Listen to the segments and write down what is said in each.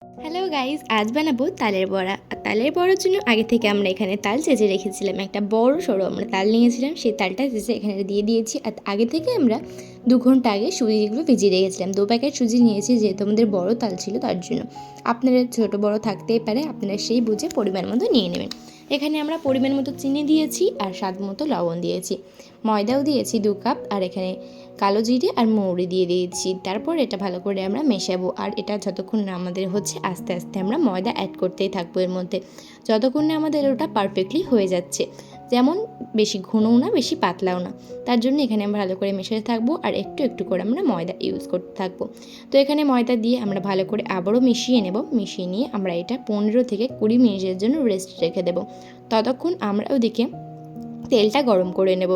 Hello guys, আজ বানাবো তালের বড়া। আর তালের বড়ার জন্য আগে থেকে আমরা এখানে তাল চেঁচে রেখেছিলাম। একটা বড় সড়ো আমরা তাল নিয়েছিলাম, সেই তালটা চেঁচে এখানে দিয়ে দিয়েছি। আর আগে থেকে আমরা 2 ঘন্টা আগে সুজিগুলো ভিজিয়ে রেখেছিলাম। 2 প্যাকেট সুজি নিয়েছি, যেহেতু আমাদের বড় তাল ছিল তার জন্য। আপনারা ছোটো বড় থাকতেই পারে, আপনারা সেই বুঝে পরিমাণ মতো নিয়ে নেবেন। এখানে আমরা পরিমাণ মতো চিনি দিয়েছি আর স্বাদ মতো লবণ দিয়েছি, ময়দাও দিয়েছি 2 কাপ, আর এখানে কালো জিরে আর মৌরি দিয়ে দিয়েছি। তারপর এটা ভালো করে আমরা মেশাবো, আর এটা যতক্ষণ না আমাদের হচ্ছে আস্তে আস্তে আমরা ময়দা অ্যাড করতেই থাকবো এর মধ্যে, যতক্ষণ না আমাদের ওটা পারফেক্টলি হয়ে যাচ্ছে। যেমন বেশি ঘনও না বেশি পাতলাও না, তার জন্য এখানে আমরা ভালো করে মেশাতে থাকবো আর একটু একটু করে আমরা ময়দা ইউজ করতে থাকবো। তো এখানে ময়দা দিয়ে আমরা ভালো করে আবারও মিশিয়ে নেব। মিশিয়ে নিয়ে আমরা এটা 15 থেকে 20 মিনিটের জন্য রেস্ট রেখে দেবো। ততক্ষণ আমরা ওদিকে তেলটা গরম করে নেব।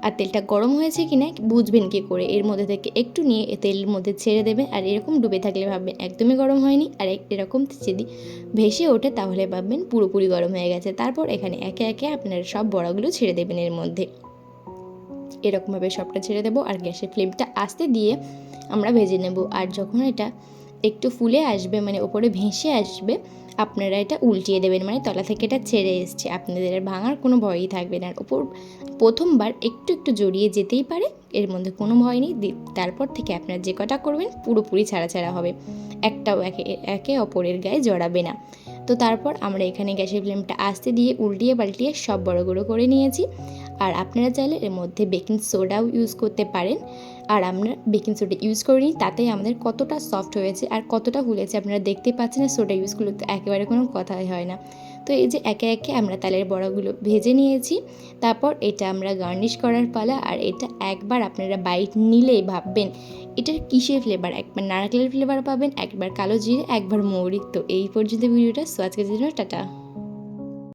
আর তেলটা গরম হয়েছে কি না বুঝবেন কী করে, এর মধ্যে থেকে একটু নিয়ে তেলের মধ্যে ছেড়ে দেবেন। আর এরকম ডুবে থাকলে ভাববেন একদমই গরম হয়নি, আর এরকম যদি ভেসে ওঠে তাহলে ভাববেন পুরোপুরি গরম হয়ে গেছে। তারপর এখানে একে একে আপনারা সব বড়াগুলো ছেড়ে দেবেন এর মধ্যে। এরকমভাবে সবটা ছেড়ে দেবো আর গ্যাসের ফ্লেমটা আস্তে দিয়ে আমরা ভেজে নেব। আর যখন এটা একটু ফুলে আসবে, মানে ওপরে ভেসে আসবে, আপনারা এটা উল্টিয়ে দেবেন, মানে তলা থেকে এটা ছেড়ে এসছে, আপনাদের আর ভাঙার কোনো ভয়ই থাকবে না। আর ওপর প্রথমবার একটু একটু জড়িয়ে যেতেই পারে, এর মধ্যে কোনো ভয় নেই। তারপর থেকে আপনারা যে কটা করবেন পুরোপুরি ছাড়া ছাড়া হবে, একটাও একে অপরের গায়ে জড়াবে না। তো তারপর আমরা এখানে গ্যাসের ফ্লেমটা আস্তে দিয়ে উল্টিয়ে পাল্টিয়ে সব বড় বড় করে নিয়েছি। আর আপনারা চাইলে এর মধ্যে বেকিং সোডাও ইউজ করতে পারেন, আর আমরা বেকিং সোডা ইউজ করিনি, তাতেই আমাদের কতটা সফট হয়েছে আর কতটা ফুলেছে আপনারা দেখতে পাচ্ছেন। সোডা ইউজ করলে তো একেবারে কোনো কথাই হয় না। তো এই যে একে একে আমরা তালের বড়াগুলো ভেজে নিয়েছি, তারপর এটা আমরা গার্নিশ করার পালা। আর এটা একবার আপনারা বাইট নিলেই ভাববেন এটার কিসের ফ্লেভার, একবার নারকেলের ফ্লেভার পাবেন, একবার কালো জিরে, একবার মৌরি। তো এই পর্যন্ত ভিডিওটা, সো আজকের জন্য টাটা।